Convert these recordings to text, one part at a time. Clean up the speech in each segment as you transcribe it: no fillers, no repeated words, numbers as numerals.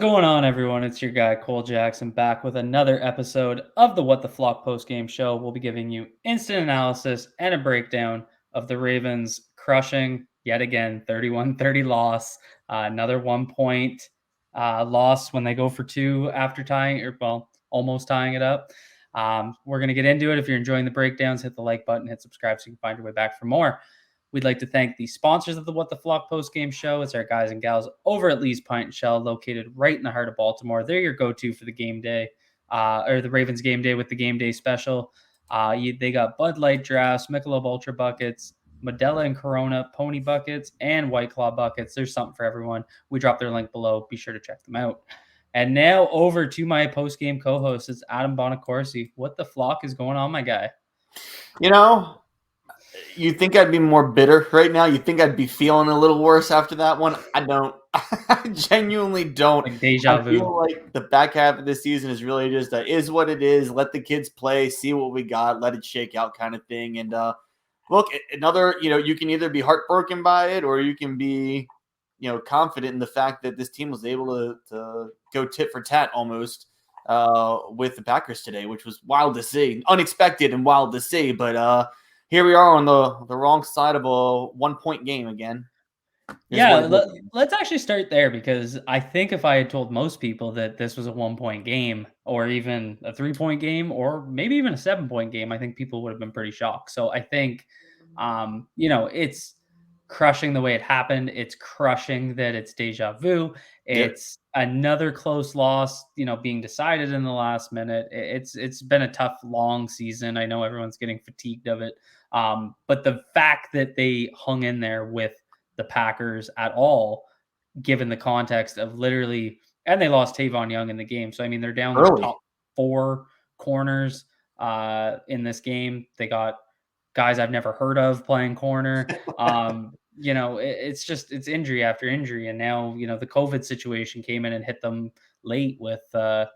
going on, everyone? It's your guy, Cole Jackson, back with another episode of the What the Flock Postgame Show. We'll be giving you instant analysis and a breakdown of the Ravens crushing, yet again, 31-30 loss. Another 1 point loss when they go for two after tying, almost tying it up. We're going to get into it. If you're enjoying the breakdowns, hit the like button, hit subscribe so you can find your way back for more. We'd like to thank the sponsors of the What the Flock postgame show. It's our guys and gals over at Lee's Pint and Shell, located right in the heart of Baltimore. They're your go-to for the game day, or the Ravens game day with the game day special. They got Bud Light drafts, Michelob Ultra buckets, Modelo and Corona pony buckets, and White Claw buckets. There's something for everyone. We dropped their link below. Be sure to check them out. And now over to my post-game co-host. It's Adam Bonacorsi. What the flock is going on, my guy? You think I'd be more bitter right now? You think I'd be feeling a little worse after that one? I don't. I genuinely don't. Like deja vu. I feel like the back half of this season is really just is what it is. Let the kids play, see what we got, let it shake out kind of thing. And look, another, you can either be heartbroken by it or you can be, confident in the fact that this team was able to go tit for tat almost with the Packers today, which was wild to see, unexpected and wild to see. But here we are on the wrong side of a 1 point game again. Yeah, let's actually start there, because I think if I had told most people that this was a 1 point game or even a 3 point game or maybe even a 7 point game, I think people would have been pretty shocked. So I think, it's crushing the way it happened. It's crushing that it's deja vu. It's another close loss, being decided in the last minute. It's been a tough, long season. I know everyone's getting fatigued of it. But the fact that they hung in there with the Packers at all, given the context of literally, and they lost Tavon Young in the game. So, I mean, they're down the top 4 corners in this game. They got guys I've never heard of playing corner. It's injury after injury. And now, the COVID situation came in and hit them late with the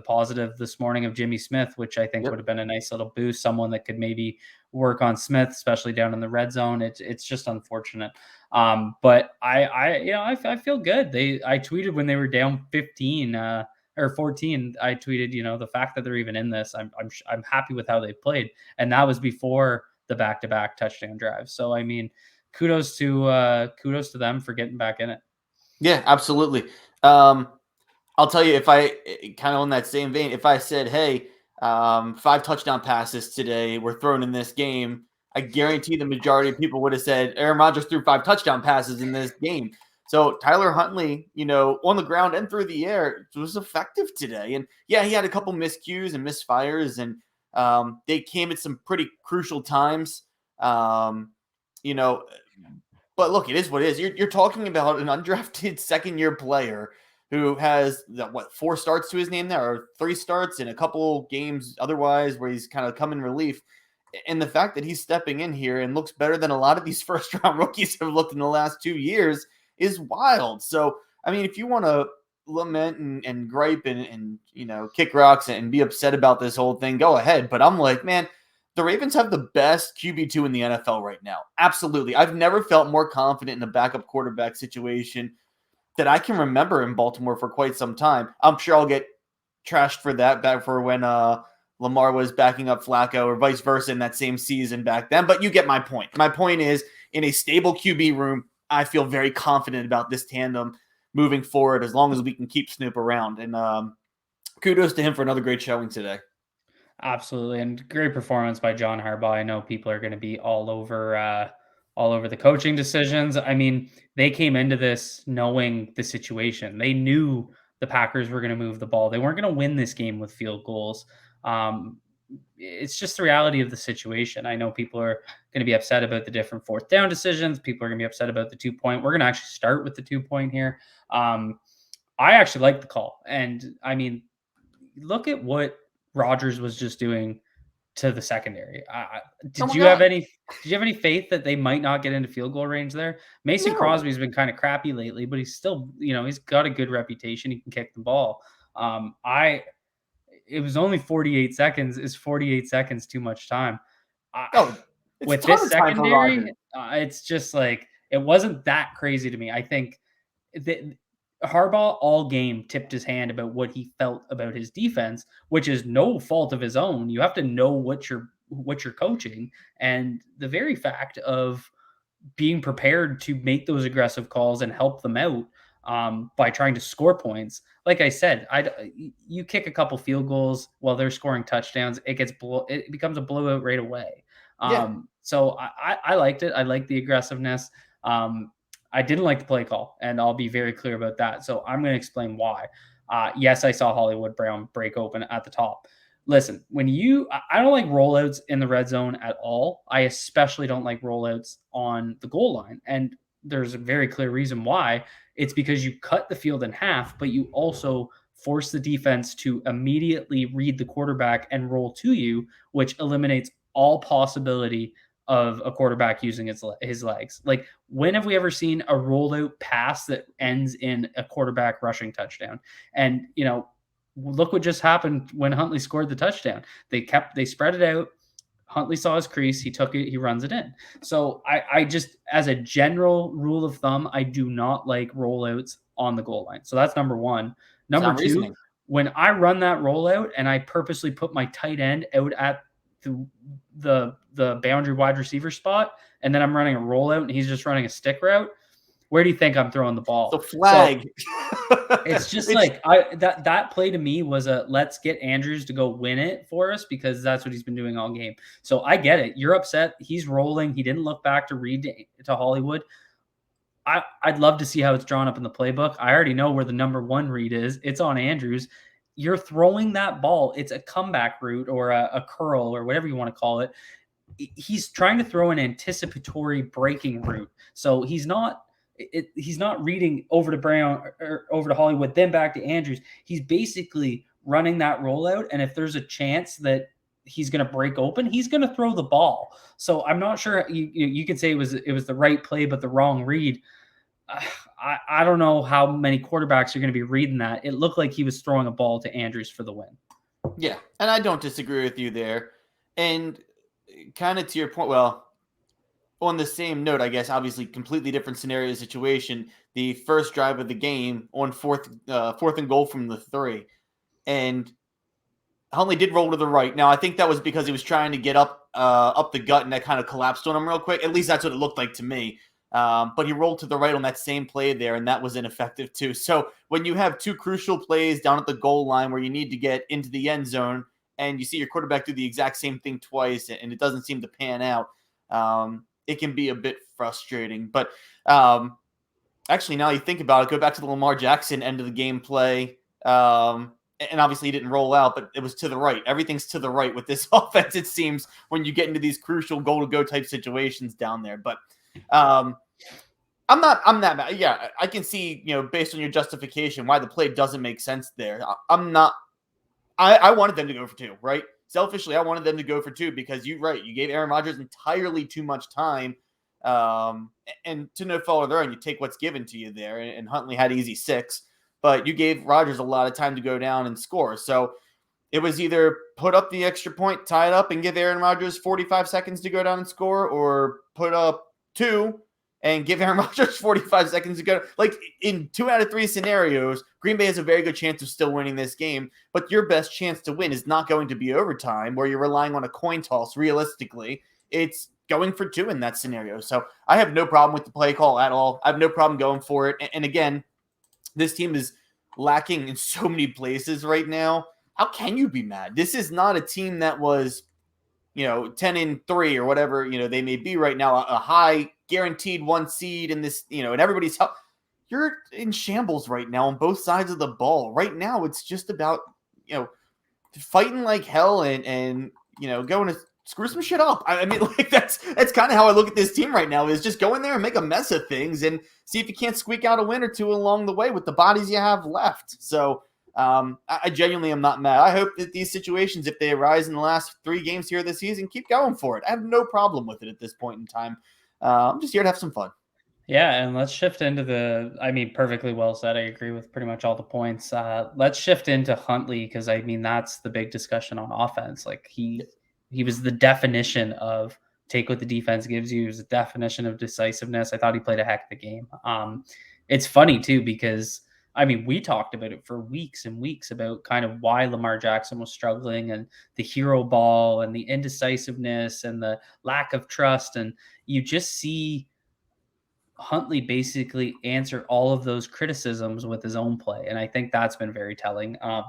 positive this morning of Jimmy Smith, which I think would have been a nice little boost. Someone that could maybe work on Smith, especially down in the red zone. It's just unfortunate. But I feel good. I tweeted when they were down 15 or 14. I tweeted, the fact that they're even in this, I'm happy with how they played, and that was before the back-to-back touchdown drives. So I mean, kudos to them for getting back in it. Yeah, absolutely. I'll tell you, if I kind of on that same vein, if I said, hey, 5 touchdown passes today were thrown in this game, I guarantee the majority of people would have said Aaron Rodgers threw 5 touchdown passes in this game. So Tyler Huntley, on the ground and through the air, was effective today. And yeah, he had a couple miscues and misfires, and they came at some pretty crucial times. But look, it is what it is. You're talking about an undrafted second-year player who has 4 starts to his name now, or 3 starts in a couple games otherwise where he's kind of come in relief. And the fact that he's stepping in here and looks better than a lot of these first-round rookies have looked in the last 2 years is wild. So, I mean, if you want to lament and gripe and kick rocks and be upset about this whole thing, go ahead. But I'm like, man, the Ravens have the best QB2 in the NFL right now. Absolutely. I've never felt more confident in a backup quarterback situation that I can remember in Baltimore for quite some time. I'm sure I'll get trashed for that back for when Lamar was backing up Flacco, or vice versa in that same season back then. But you get my point. My point is, in a stable QB room, I feel very confident about this tandem moving forward as long as we can keep Snoop around. And kudos to him for another great showing today. Absolutely. And great performance by John Harbaugh. I know people are going to be all over the coaching decisions. I mean, they came into this knowing the situation. They knew the Packers were going to move the ball. They weren't going to win this game with field goals. It's just the reality of the situation. I know people are going to be upset about the different 4th down decisions. People are going to be upset about the 2 point. We're going to actually start with the 2 point here. I actually like the call. And I mean, look at what Rodgers was just doing to the secondary. Did you have any faith that they might not get into field goal range there? Mason Crosby's been kind of crappy lately, but he's still, he's got a good reputation. He can kick the ball. It was only 48 seconds. Is 48 seconds too much time? With this secondary, it's just like, it wasn't that crazy to me. I think that Harbaugh all game tipped his hand about what he felt about his defense, which is no fault of his own. You have to know what you're coaching, and the very fact of being prepared to make those aggressive calls and help them out by trying to score points. Like I said, you kick a couple field goals while they're scoring touchdowns, it becomes a blowout right away. Yeah. So I liked it. I liked the aggressiveness. I didn't like the play call, and I'll be very clear about that. So I'm going to explain why. Yes, I saw Hollywood Brown break open at the top. Listen, I don't like rollouts in the red zone at all. I especially don't like rollouts on the goal line. And there's a very clear reason why. It's because you cut the field in half, but you also force the defense to immediately read the quarterback and roll to you, which eliminates all possibility of a quarterback using his legs. Like, when have we ever seen a rollout pass that ends in a quarterback rushing touchdown? And, look what just happened when Huntley scored the touchdown. They spread it out. Huntley saw his crease. He took it. He runs it in. So I just, as a general rule of thumb, I do not like rollouts on the goal line. So that's number one. Number Sound two, reasoning. when I run that rollout and I purposely put my tight end out at the boundary wide receiver spot, and then I'm running a rollout and he's just running a stick route, where do you think I'm throwing the ball? The flag. So it's just that play to me was let's get Andrews to go win it for us, because that's what he's been doing all game. So I get it. You're upset. He's rolling. He didn't look back to read to Hollywood. I'd love to see how it's drawn up in the playbook. I already know where the number one read is. It's on Andrews. You're throwing that ball. It's a comeback route or a curl or whatever you want to call it. He's trying to throw an anticipatory breaking route. So he's not reading over to Brown or over to Hollywood, then back to Andrews. He's basically running that rollout. And if there's a chance that he's going to break open, he's going to throw the ball. So I'm not sure you could say it was the right play, but the wrong read. I don't know how many quarterbacks are going to be reading that. It looked like he was throwing a ball to Andrews for the win. Yeah, and I don't disagree with you there. And kind of to your point, well, on the same note, I guess, obviously completely different scenario situation. The first drive of the game on fourth and goal from the 3. And Huntley did roll to the right. Now, I think that was because he was trying to get up the gut, and that kind of collapsed on him real quick. At least that's what it looked like to me. But he rolled to the right on that same play there, and that was ineffective too. So when you have two crucial plays down at the goal line where you need to get into the end zone, and you see your quarterback do the exact same thing twice, and it doesn't seem to pan out, it can be a bit frustrating. But actually, now you think about it, go back to the Lamar Jackson end of the game play. And obviously he didn't roll out, but it was to the right. Everything's to the right with this offense, it seems, when you get into these crucial goal-to-go type situations down there. But I'm that mad. Yeah, I can see, based on your justification, why the play doesn't make sense there. I wanted them to go for 2, right? Selfishly, I wanted them to go for 2 because you gave Aaron Rodgers entirely too much time. And to no fault of their own, you take what's given to you there. And Huntley had easy 6. But you gave Rodgers a lot of time to go down and score. So it was either put up the extra point, tie it up, and give Aaron Rodgers 45 seconds to go down and score, or put up 2 and give Aaron Rodgers 45 seconds to go. Like, in 2 out of 3 scenarios, Green Bay has a very good chance of still winning this game, but your best chance to win is not going to be overtime, where you're relying on a coin toss realistically. It's going for 2 in that scenario. So I have no problem with the play call at all. I have no problem going for it. And again, this team is lacking in so many places right now. How can you be mad? This is not a team that was, 10-3 or whatever, they may be right now, a high guaranteed 1 seed in this, and everybody's help. You're in shambles right now on both sides of the ball. Right now, it's just about, fighting like hell and going to screw some shit up. I mean, like, that's kind of how I look at this team right now, is just go in there and make a mess of things and see if you can't squeak out a win or 2 along the way with the bodies you have left. So I genuinely am not mad. I hope that these situations, if they arise in the last 3 games here this season, keep going for it. I have no problem with it at this point in time. I'm just here to have some fun. Yeah, and let's shift into perfectly well said. I agree with pretty much all the points. Let's shift into Huntley, because that's the big discussion on offense. Like, he was the definition of take what the defense gives you. He was the definition of decisiveness. I thought he played a heck of a game. It's funny too, because I mean, we talked about it for weeks and weeks about kind of why Lamar Jackson was struggling and the hero ball and the indecisiveness and the lack of trust. And you just see Huntley basically answer all of those criticisms with his own play, and I think that's been very telling. A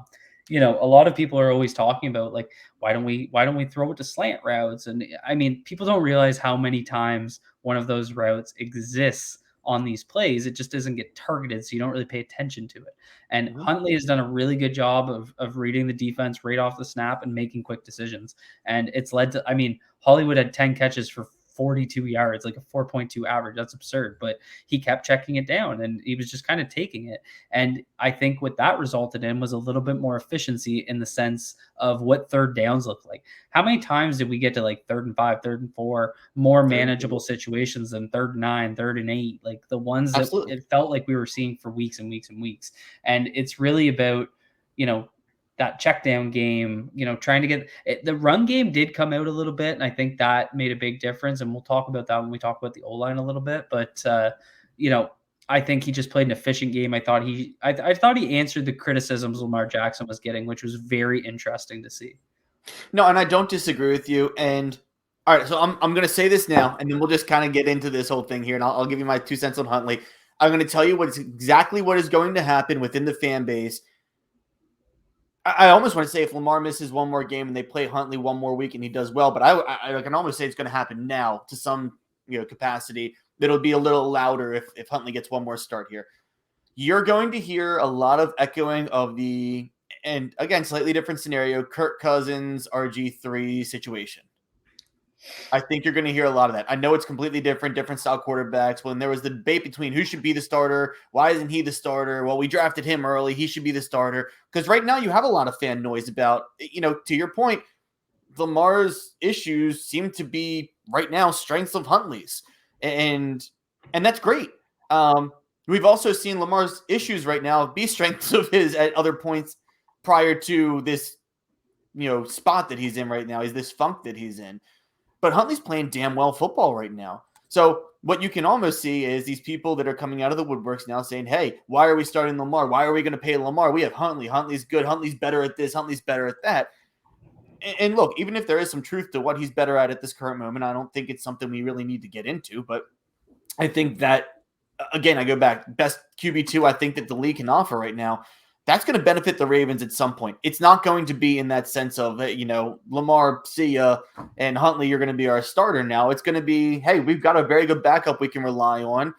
lot of people are always talking about like why don't we throw it to slant routes? And I mean, people don't realize how many times one of those routes exists on these plays. It just doesn't get targeted, so you don't really pay attention to it. And Mhm. Huntley has done a really good job of reading the defense right off the snap and making quick decisions. And it's led to, I mean, Hollywood had 10 catches for 42 yards, like a 4.2 average. That's absurd. But he kept checking it down and he was just kind of taking it. And I think what that resulted in was a little bit more efficiency in the sense of what third downs look like. How many times did we get to like 3rd and 5, 3rd and 4, more Third, manageable situations than 3rd and 9, 3rd and 8, like the ones that absolutely. it felt like we were seeing for weeks and weeks and weeks. And it's really about, you know, that check down game, trying to get it, the run game did come out a little bit, and I think that made a big difference. And we'll talk about that when we talk about the O line a little bit. But you know, I think he just played an efficient game. I thought he answered the criticisms Lamar Jackson was getting, which was very interesting to see. No, and I don't disagree with you. And all right, so I'm going to say this now, and then we'll just kind of get into this whole thing here, and I'll give you my 2 cents on Huntley. I'm going to tell you exactly what is going to happen within the fan base. I almost want to say if Lamar misses one more game and they play Huntley one more week and he does well, but I can almost say it's going to happen now to some capacity. It'll be a little louder if Huntley gets one more start here. You're going to hear a lot of echoing of the, and again, slightly different scenario, Kirk Cousins RG3 situation. I think you're going to hear a lot of that. I know it's completely different style quarterbacks. When there was the debate between who should be the starter, why isn't he the starter? Well, we drafted him early. He should be the starter. Because right now you have a lot of fan noise about, to your point, Lamar's issues seem to be right now strengths of Huntley's. And that's great. We've also seen Lamar's issues right now be strengths of his at other points prior to this, spot that he's in right now. Is this funk that he's in. But Huntley's playing damn well football right now. So what you can almost see is these people that are coming out of the woodworks now saying, hey, why are we starting Lamar? Why are we going to pay Lamar? We have Huntley. Huntley's good. Huntley's better at this. Huntley's better at that. And look, even if there is some truth to what he's better at this current moment, I don't think it's something we really need to get into. But I think that, again, I go back, best QB2 I think that the league can offer right now. That's going to benefit the Ravens at some point. It's not going to be in that sense of, Lamar, see ya, and Huntley, you're going to be our starter now. It's going to be, hey, we've got a very good backup we can rely on.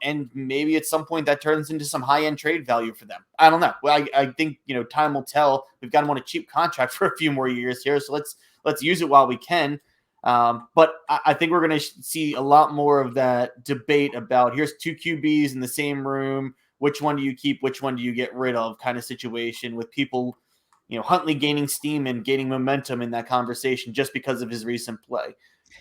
And maybe at some point that turns into some high-end trade value for them. I don't know. Well, I think, time will tell. We've got him on a cheap contract for a few more years here, so let's use it while we can. But I think we're going to see a lot more of that debate about here's two QBs in the same room. Which one do you keep? Which one do you get rid of? Kind of situation with people, Huntley gaining steam and gaining momentum in that conversation just because of his recent play.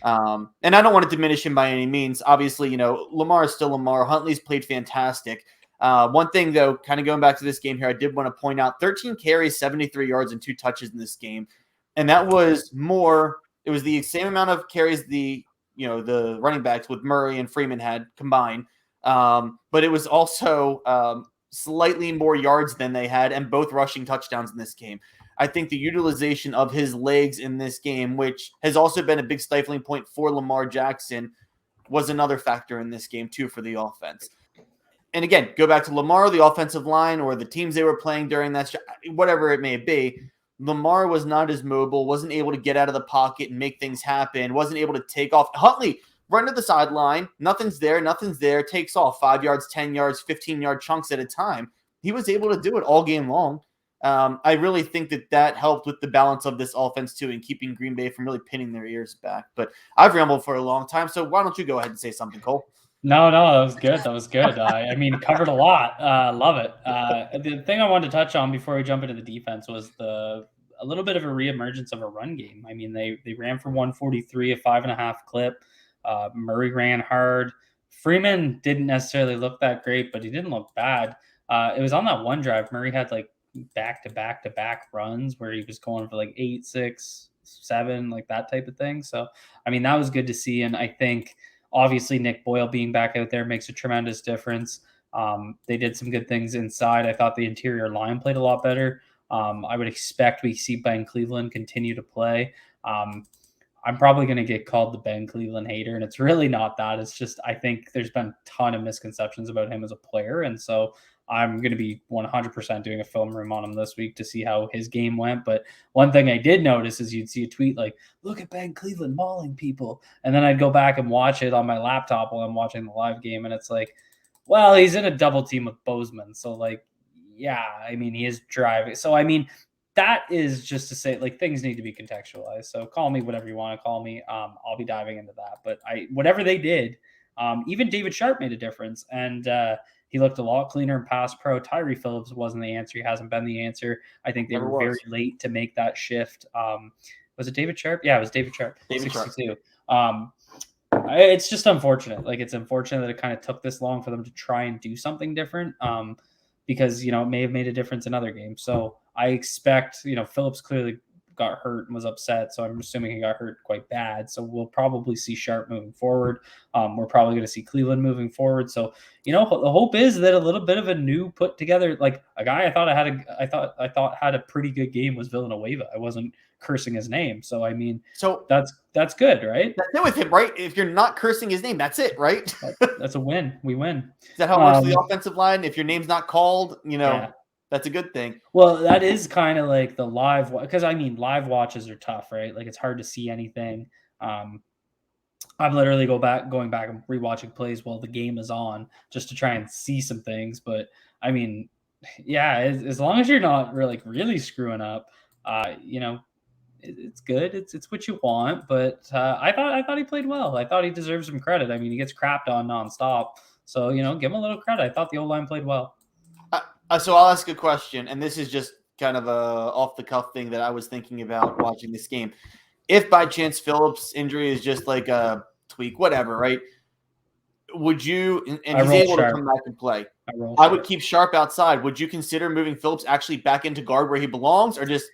And I don't want to diminish him by any means. Obviously, Lamar is still Lamar. Huntley's played fantastic. One thing, though, kind of going back to this game here, I did want to point out 13 carries, 73 yards, and 2 touches in this game. And that was more – it was the same amount of carries the running backs with Murray and Freeman had combined. But it was also slightly more yards than they had and both rushing touchdowns in this game. I think the utilization of his legs in this game, which has also been a big stifling point for Lamar Jackson, was another factor in this game too for the offense. And again, go back to Lamar, the offensive line, or the teams they were playing during that, whatever it may be. Lamar was not as mobile, wasn't able to get out of the pocket and make things happen, wasn't able to take off. Huntley, run to the sideline, nothing's there, takes off 5 yards, 10 yards, 15-yard chunks at a time. He was able to do it all game long. I really think that helped with the balance of this offense too and keeping Green Bay from really pinning their ears back. But I've rambled for a long time, so why don't you go ahead and say something, Cole? No, that was good. That was good. I mean, covered a lot. Love it. The thing I wanted to touch on before we jump into the defense was a little bit of a reemergence of a run game. I mean, they ran for 143, a 5.5 clip. Murray ran hard. Freeman didn't necessarily look that great, but he didn't look bad. It was on that one drive. Murray had like back runs where he was going for like 8, 6, 7, like that type of thing. So, I mean, that was good to see. And I think obviously Nick Boyle being back out there makes a tremendous difference. They did some good things inside. I thought the interior line played a lot better. I would expect we see Ben Cleveland continue to play. I'm probably going to get called the Ben Cleveland hater, and it's really not that. It's just I think there's been a ton of misconceptions about him as a player, and so I'm going to be 100% doing a film room on him this week to see how his game went. But one thing I did notice is you'd see a tweet like, "Look at Ben Cleveland mauling people," and then I'd go back and watch it on my laptop while I'm watching the live game, and it's like, well, he's in a double team with Bozeman, so like, yeah, I mean, he is driving. So I mean, that is just to say, like, things need to be contextualized. So call me whatever you want to call me. I'll be diving into that. But whatever they did, even David Sharpe made a difference, and he looked a lot cleaner in pass pro. Tyree Phillips wasn't the answer. He hasn't been the answer. I think they were very late to make that shift. Was it David Sharpe? Yeah, it was David Sharpe. David 62. It's just unfortunate. Like, it's unfortunate that it kind of took this long for them to try and do something different. Because, it may have made a difference in other games. So I expect, Phillips clearly got hurt and was upset. So I'm assuming he got hurt quite bad. So we'll probably see Sharpe moving forward. We're probably going to see Cleveland moving forward. So, the hope is that a little bit of a new put together, like a guy I thought had a pretty good game was Villanueva. I wasn't cursing his name. So, I mean, so that's good, right? That's it with him, right? If you're not cursing his name, that's it, right? That's a win. We win. Is that how it works for the offensive line? If your name's not called, that's a good thing. Well, that is kind of like the live, because I mean, live watches are tough, right? Like, it's hard to see anything. I'm literally going back and rewatching plays while the game is on just to try and see some things. But I mean, yeah, as long as you're not really screwing up, it's good. It's what you want. But I thought he played well. I thought he deserves some credit. I mean, he gets crapped on nonstop. So, give him a little credit. I thought the O-line played well. So I'll ask a question, and this is just kind of a off-the-cuff thing that I was thinking about watching this game. If by chance Phillips' injury is just like a tweak, whatever, right? Would you – and he's able to come back and play. I would keep Sharpe outside. Would you consider moving Phillips actually back into guard where he belongs, or just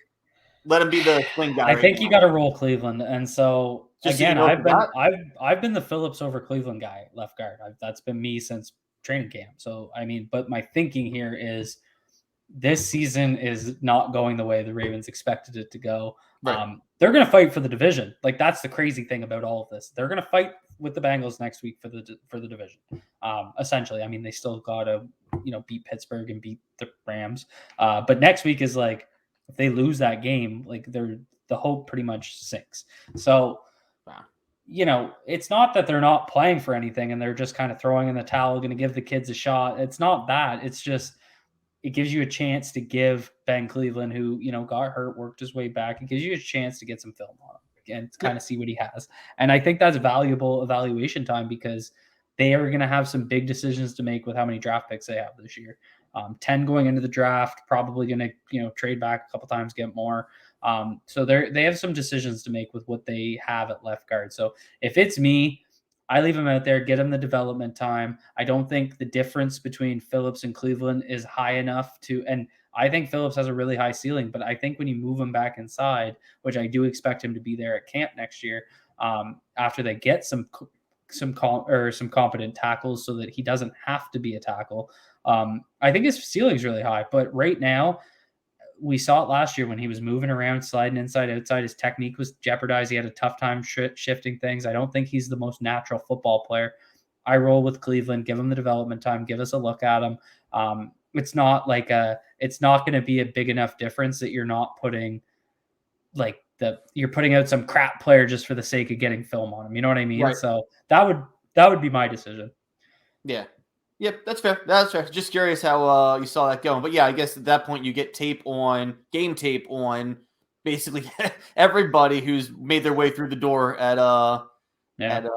let him be the swing guy? I think you got to roll Cleveland, and so again, I've been the Phillips over Cleveland guy, left guard. That's been me since training camp. So I mean, but my thinking here is this season is not going the way the Ravens expected it to go. Right. They're going to fight for the division. Like, that's the crazy thing about all of this. They're going to fight with the Bengals next week for the division. Essentially, I mean, they still got to beat Pittsburgh and beat the Rams. But next week is like, if they lose that game, like, the hope pretty much sinks. So, it's not that they're not playing for anything and they're just kind of throwing in the towel, going to give the kids a shot. It's not that. It's just, it gives you a chance to give Ben Cleveland, who, got hurt, worked his way back. It gives you a chance to get some film on him and kind of see what he has. And I think that's valuable evaluation time, because they are going to have some big decisions to make with how many draft picks they have this year. 10 going into the draft, probably going to, trade back a couple times, get more. So they have some decisions to make with what they have at left guard. So if it's me, I leave him out there, get him the development time. I don't think the difference between Phillips and Cleveland is high enough and I think Phillips has a really high ceiling, but I think when you move him back inside, which I do expect him to be there at camp next year, after they get some competent tackles so that he doesn't have to be a tackle. I think his ceiling is really high, but right now, we saw it last year when he was moving around, sliding inside, outside. His technique was jeopardized. He had a tough time shifting things. I don't think he's the most natural football player. I roll with Cleveland. Give him the development time. Give us a look at him. It's not going to be a big enough difference that you're not putting you're putting out some crap player just for the sake of getting film on him. You know what I mean? Right. So that would be my decision. Yeah. Yep, that's fair. That's fair. Just curious how you saw that going. But yeah, I guess at that point you get game tape on basically everybody who's made their way through the door at the and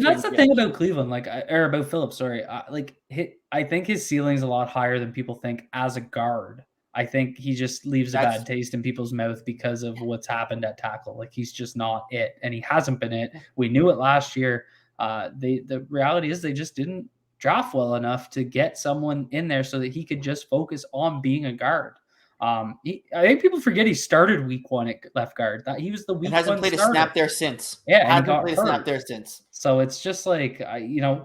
that's the thing about Cleveland, or about Phillips. Sorry, I think his ceiling's a lot higher than people think as a guard. I think he just leaves a bad taste in people's mouth because of what's happened at tackle. Like, he's just not it, and he hasn't been it. We knew it last year. The reality is they just didn't draft well enough to get someone in there so that he could just focus on being a guard. I think people forget he started week 1 at left guard. That he was the week And hasn't 1 played a starter. snap there since. Yeah, and he Hasn't got played a snap hurt. there since. So it's just like,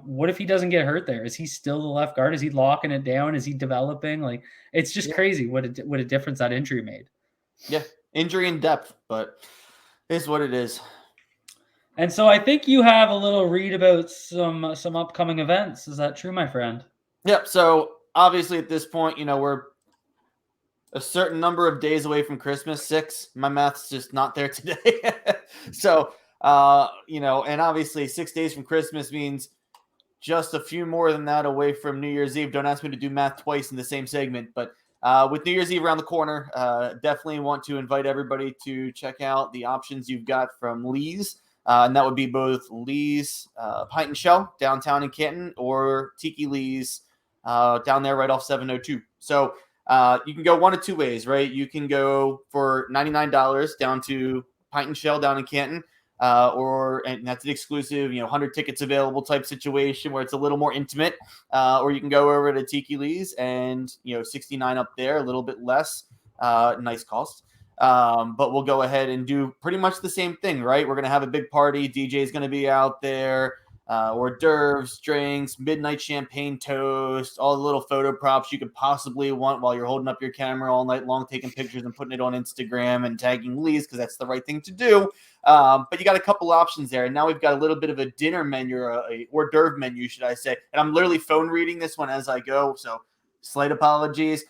what if he doesn't get hurt there? Is he still the left guard? Is he locking it down? Is he developing? Like, it's just crazy what a difference that injury made. Yeah, injury in depth, but it's what it is. And so I think you have a little read about some upcoming events. Is that true, my friend? Yep. So obviously at this point, we're a certain number of days away from Christmas. 6. My math's just not there today. So, and obviously 6 days from Christmas means just a few more than that away from New Year's Eve. Don't ask me to do math twice in the same segment, but with New Year's Eve around the corner, definitely want to invite everybody to check out the options you've got from Lee's. And that would be both Lee's Pint and Shell downtown in Canton or Tiki Lee's down there right off 702. So you can go one of two ways, right? You can go for $99 down to Pint and Shell down in Canton, and that's an exclusive, 100 tickets available type situation where it's a little more intimate. Or you can go over to Tiki Lee's and, 69 up there, a little bit less, nice cost. But we'll go ahead and do pretty much the same thing, right? We're going to have a big party. DJ is going to be out there. Hors d'oeuvres, drinks, midnight champagne toast, all the little photo props you could possibly want while you're holding up your camera all night long, taking pictures and putting it on Instagram and tagging Lee's because that's the right thing to do. But you got a couple options there. And now we've got a little bit of a dinner menu, or a hors d'oeuvre menu, should I say. And I'm literally phone reading this one as I go, so slight apologies.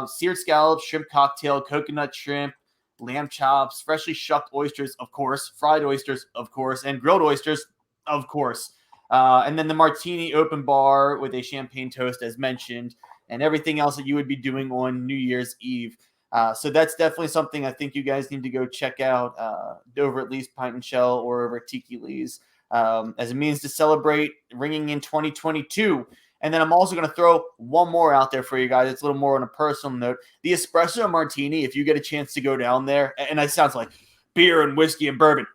Seared scallops, shrimp cocktail, coconut shrimp, lamb chops, freshly shucked oysters, of course, fried oysters, of course, and grilled oysters, of course. And then the martini open bar with a champagne toast, as mentioned, and everything else that you would be doing on New Year's Eve. So that's definitely something I think you guys need to go check out over at Lee's Pint and Shell or over at Tiki Lee's as a means to celebrate ringing in 2022. And then I'm also going to throw one more out there for you guys. It's a little more on a personal note. The espresso martini, if you get a chance to go down there, and it sounds like beer and whiskey and bourbon,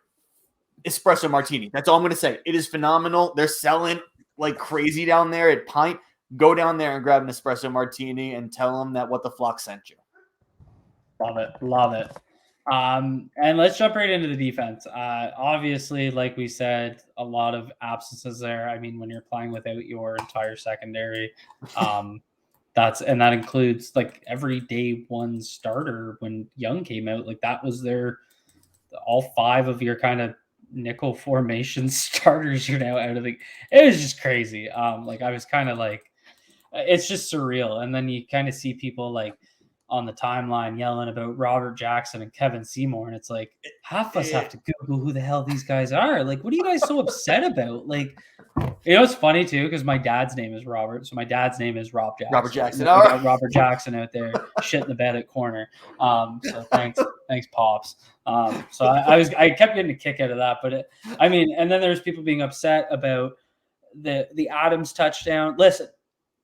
espresso martini. That's all I'm going to say. It is phenomenal. They're selling like crazy down there at Pint. Go down there and grab an espresso martini and tell them that What the Flock sent you. Love it. Love it. And let's jump right into the defense. Obviously, like we said, a lot of absences there. I mean, when you're playing without your entire secondary, that includes like every day one starter. When Young came out, like that was all 5 of your kind of nickel formation starters. You're now out of the. It was just crazy. Like I was kind of like, it's just surreal. And then you kind of see people like on the timeline yelling about Robert Jackson and Kevin Seymour. And it's like, half of us have to Google who the hell these guys are. Like, what are you guys so upset about? Like, it's funny too, because my dad's name is Robert. So my dad's name is Rob Jackson. Robert Jackson. We got Robert Jackson out there shit in the bed at corner. So thanks, Pops. So I kept getting a kick out of that. But and then there's people being upset about the Adams touchdown. Listen,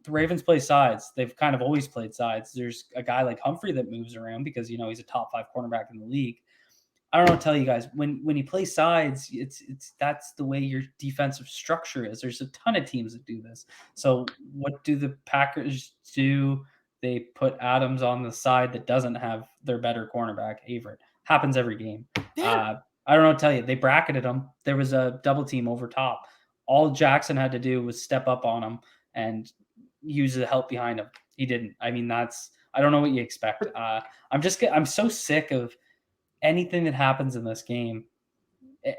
the Ravens play sides. They've kind of always played sides. There's a guy like Humphrey that moves around because, he's a top 5 cornerback in the league. I don't know what to tell you guys. When you play sides, that's the way your defensive structure is. There's a ton of teams that do this. So what do the Packers do? They put Adams on the side that doesn't have their better cornerback, Averett. Happens every game. Yeah. I don't know what to tell you. They bracketed him. There was a double team over top. All Jackson had to do was step up on him and use the help behind him. He didn't. I don't know what you expect. I'm so sick of anything that happens in this game,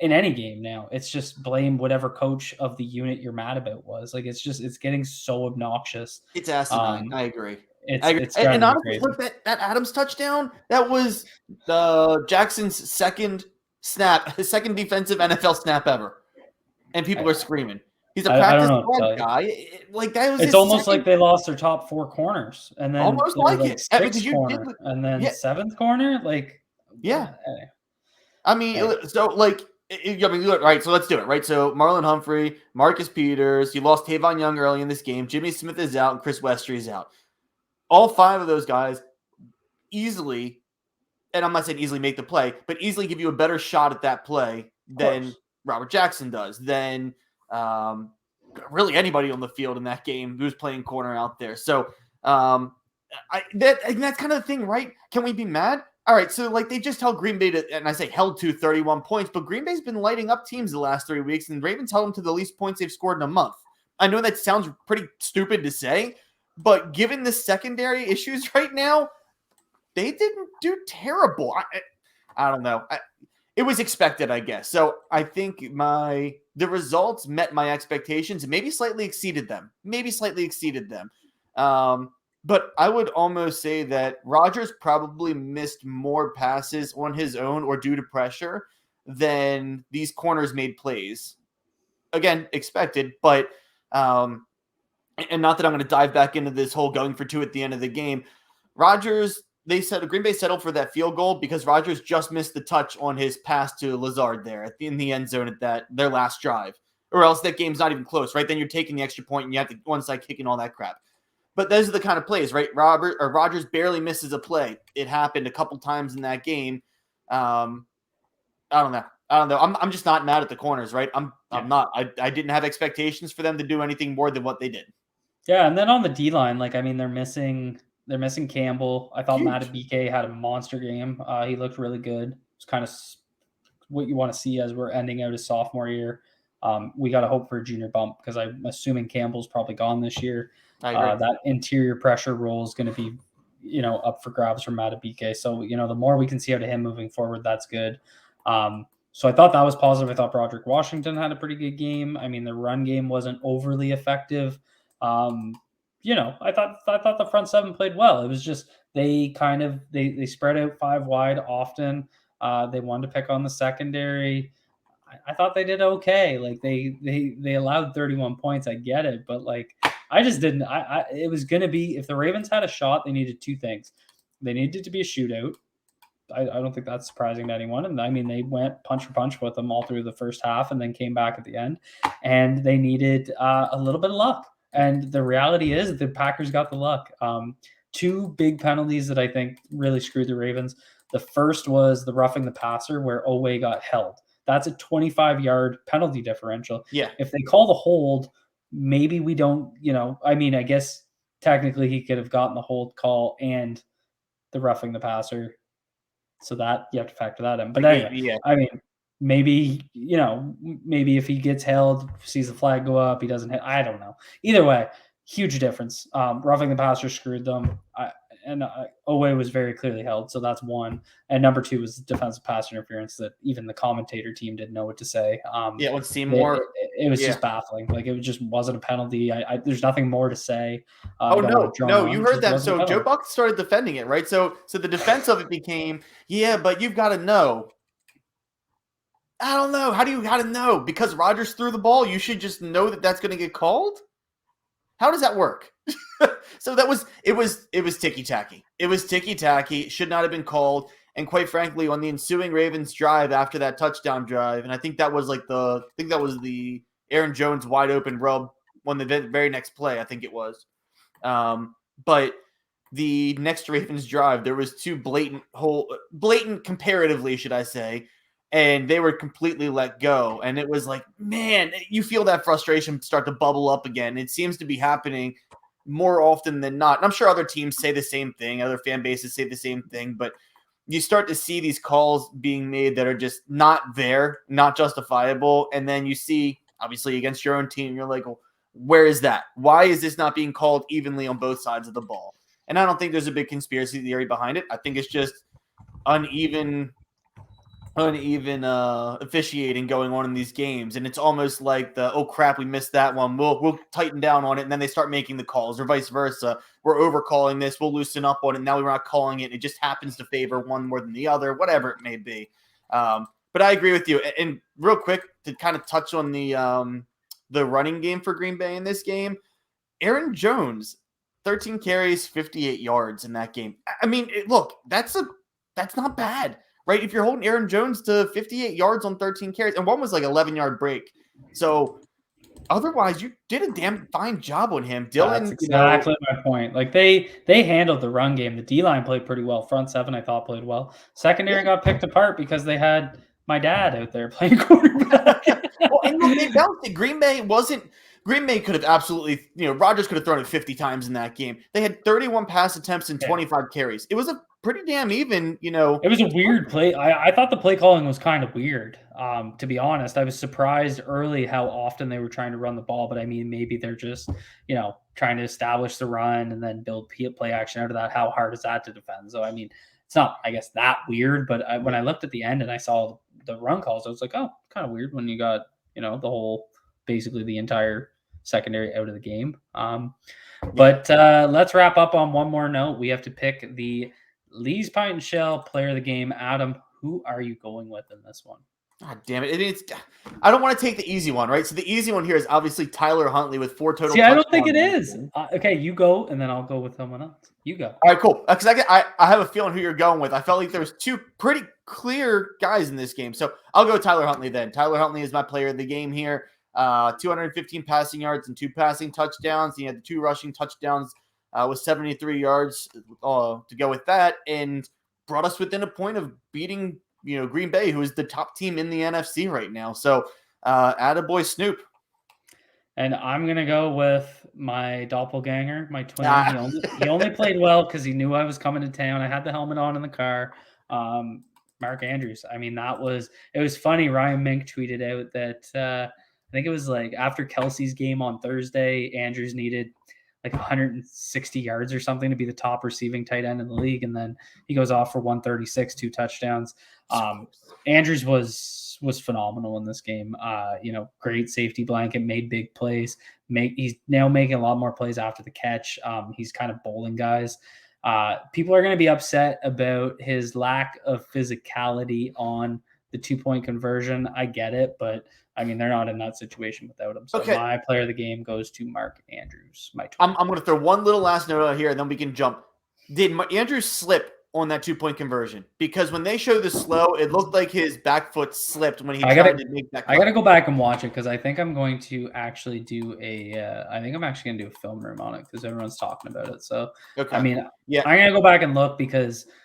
in any game now. It's just blame whatever coach of the unit you're mad about was. Like, it's getting so obnoxious. It's asinine. I agree. It's and honestly, look, that Adams touchdown, that was Jackson's second defensive NFL snap ever. And people are screaming. He's a practice squad guy. Like that was. It's almost like they lost their top 4 corners, and then almost like it. 6th corner, and then 7th corner. Like, yeah. So like, right. So let's do it. Right. So Marlon Humphrey, Marcus Peters. You lost Tavon Young early in this game. Jimmy Smith is out, and Chris Westry is out. All 5 of those guys easily, and I'm not saying easily make the play, but easily give you a better shot at that play than Robert Jackson does. Than really anybody on the field in that game who's playing corner out there. So that's kind of the thing, right? Can we be mad? All right, so like they just held Green Bay to, and I say held to 31 points, but Green Bay's been lighting up teams the last 3 weeks, and Ravens held them to the least points they've scored in a month. I know that sounds pretty stupid to say, but given the secondary issues right now, they didn't do terrible. I don't know. It was expected, I guess. So I think the results met my expectations and maybe slightly exceeded them. But I would almost say that Rodgers probably missed more passes on his own or due to pressure than these corners made plays. Again, expected, but and not that I'm going to dive back into this whole going for two at the end of the game. They said Green Bay settled for that field goal because Rodgers just missed the touch on his pass to Lazard there in the end zone at their last drive, or else that game's not even close, right? Then you're taking the extra point and you have to onside kicking all that crap. But those are the kind of plays, right? Rodgers barely misses a play. It happened a couple times in that game. I don't know. I'm just not mad at the corners, right? I'm not. I didn't have expectations for them to do anything more than what they did. Yeah, and then on the D line, they're missing Campbell. I thought Matabike had a monster game. He looked really good. It's kind of what you want to see as we're ending out his sophomore year. We got to hope for a junior bump because I'm assuming Campbell's probably gone this year. That interior pressure role is going to be, up for grabs for Matabike. So, the more we can see out of him moving forward, that's good. So I thought that was positive. I thought Broderick Washington had a pretty good game. I mean, the run game wasn't overly effective. I thought the front seven played well. It was just they spread out 5 wide often. They wanted to pick on the secondary. I thought they did okay. Like they allowed 31 points. I get it, but I just didn't. It was gonna be, if the Ravens had a shot, they needed 2 things. They needed to be a shootout. I don't think that's surprising to anyone. And I mean, they went punch for punch with them all through the first half and then came back at the end. And they needed a little bit of luck. And the reality is the Packers got the luck. 2 big penalties that I think really screwed the Ravens. The first was the roughing the passer where Owe got held. That's a 25-yard penalty differential. Yeah. If they call the hold, maybe we don't, I guess technically he could have gotten the hold call and the roughing the passer. So that you have to factor that in. But anyway, yeah. I mean, maybe if he gets held, sees the flag go up, he doesn't hit. I don't know. Either way, huge difference. Roughing the passer screwed them. Owe was very clearly held, so that's one. And number 2 was defensive pass interference that even the commentator team didn't know what to say. It would seem more. It was just baffling. It just wasn't a penalty. There's nothing more to say. No, you heard that. So Joe Buck started defending it, right? So the defense of it became, but you've got to know. I don't know. How do you got to know? Because Rodgers threw the ball, you should just know that that's going to get called? How does that work? So it was ticky-tacky. It was ticky-tacky. It should not have been called. And quite frankly, on the ensuing Ravens drive after that touchdown drive, and I think that was the Aaron Jones wide open rub on the very next play, I think it was. But the next Ravens drive, there was 2 blatant comparatively, should I say, and they were completely let go. And it was like, man, you feel that frustration start to bubble up again. It seems to be happening more often than not. And I'm sure other teams say the same thing. Other fan bases say the same thing. But you start to see these calls being made that are just not there, not justifiable. And then you see, obviously, against your own team, you're like, well, where is that? Why is this not being called evenly on both sides of the ball? And I don't think there's a big conspiracy theory behind it. I think it's just uneven officiating going on in these games, and it's almost like oh crap, we missed that one, we'll tighten down on it, and then they start making the calls, or vice versa. We're overcalling this, we'll loosen up on it, now we're not calling it, it just happens to favor one more than the other, whatever it may be. But I agree with you. And real quick, to kind of touch on the running game for Green Bay in this game, Aaron Jones, 13 carries, 58 yards in that game. I mean, look, that's not bad. Right, if you're holding Aaron Jones to 58 yards on 13 carries, and one was like 11-yard break. So otherwise, you did a damn fine job on him. Dylan, that's exactly my point. They handled the run game. The D-line played pretty well. Front seven, I thought, played well. Secondary got picked apart because they had my dad out there playing quarterback. Well, and look, they bounced it. Green Bay wasn't Green Bay could have absolutely, Rodgers could have thrown it 50 times in that game. They had 31 pass attempts and 25 carries. It was a pretty damn even, It was a weird play. I thought the play calling was kind of weird. To be honest, I was surprised early how often they were trying to run the ball, but I mean, maybe they're just, trying to establish the run and then build play action out of that. How hard is that to defend? So, I mean, it's not, I guess, that weird, but when I looked at the end and I saw the run calls, I was like, oh, kind of weird when you got, basically the entire secondary out of the game. But let's wrap up on one more note. We have to pick the Lee's Pint and Shell player of the game. Adam, who are you going with in this one? God damn it. I don't want to take the easy one, right? So the easy one here is obviously Tyler Huntley with 4 total. See, I don't think it is. Okay, you go, and then I'll go with someone else. You go. All right, cool. Because I have a feeling who you're going with. I felt like there was 2 pretty clear guys in this game. So I'll go Tyler Huntley then. Tyler Huntley is my player of the game here. 215 passing yards and 2 passing touchdowns. He had the 2 rushing touchdowns with 73 yards to go with that, and brought us within a point of beating Green Bay, who is the top team in the NFC right now. So attaboy Snoop. And I'm going to go with my doppelganger, my twin. He only played well because he knew I was coming to town. I had the helmet on in the car. Mark Andrews. I mean, it was funny. Ryan Mink tweeted out that I think it was like after Kelsey's game on Thursday, Andrews needed like 160 yards or something to be the top receiving tight end in the league. And then he goes off for 136, 2 touchdowns. Andrews was phenomenal in this game. Great safety blanket, made big plays. He's now making a lot more plays after the catch. He's kind of bowling guys. People are going to be upset about his lack of physicality on the 2-point conversion. I get it, but I mean, they're not in that situation without him. So my player of the game goes to Mark Andrews. I'm going to throw one little last note out here, and then we can jump. Did Andrews slip on that 2-point conversion? Because when they show the slow, it looked like his back foot slipped when he tried to make that cut. I got to go back and watch it because I think I'm going to actually do a film room on it because everyone's talking about it. So, I mean, I'm going to go back and look because –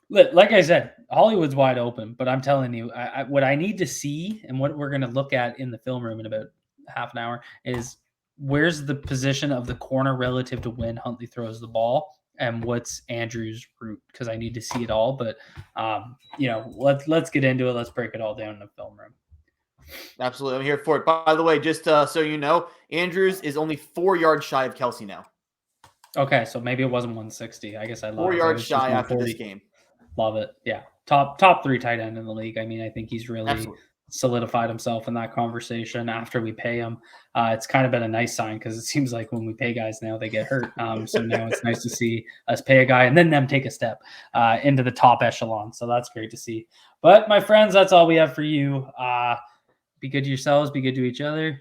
like I said, Hollywood's wide open, but I'm telling you, what I need to see and what we're going to look at in the film room in about half an hour is where's the position of the corner relative to when Huntley throws the ball and what's Andrews' route, because I need to see it all. But, let's get into it. Let's break it all down in the film room. Absolutely. I'm here for it. By the way, just so you know, Andrews is only 4 yards shy of Kelsey now. Okay, so maybe it wasn't 160. I guess I love 4 yards shy after this game. Love it. Yeah. Top 3 tight end in the league. I mean, I think he's really solidified himself in that conversation after we pay him. It's kind of been a nice sign because it seems like when we pay guys now, they get hurt. So now it's nice to see us pay a guy and then them take a step into the top echelon. So that's great to see. But my friends, that's all we have for you. Be good to yourselves. Be good to each other.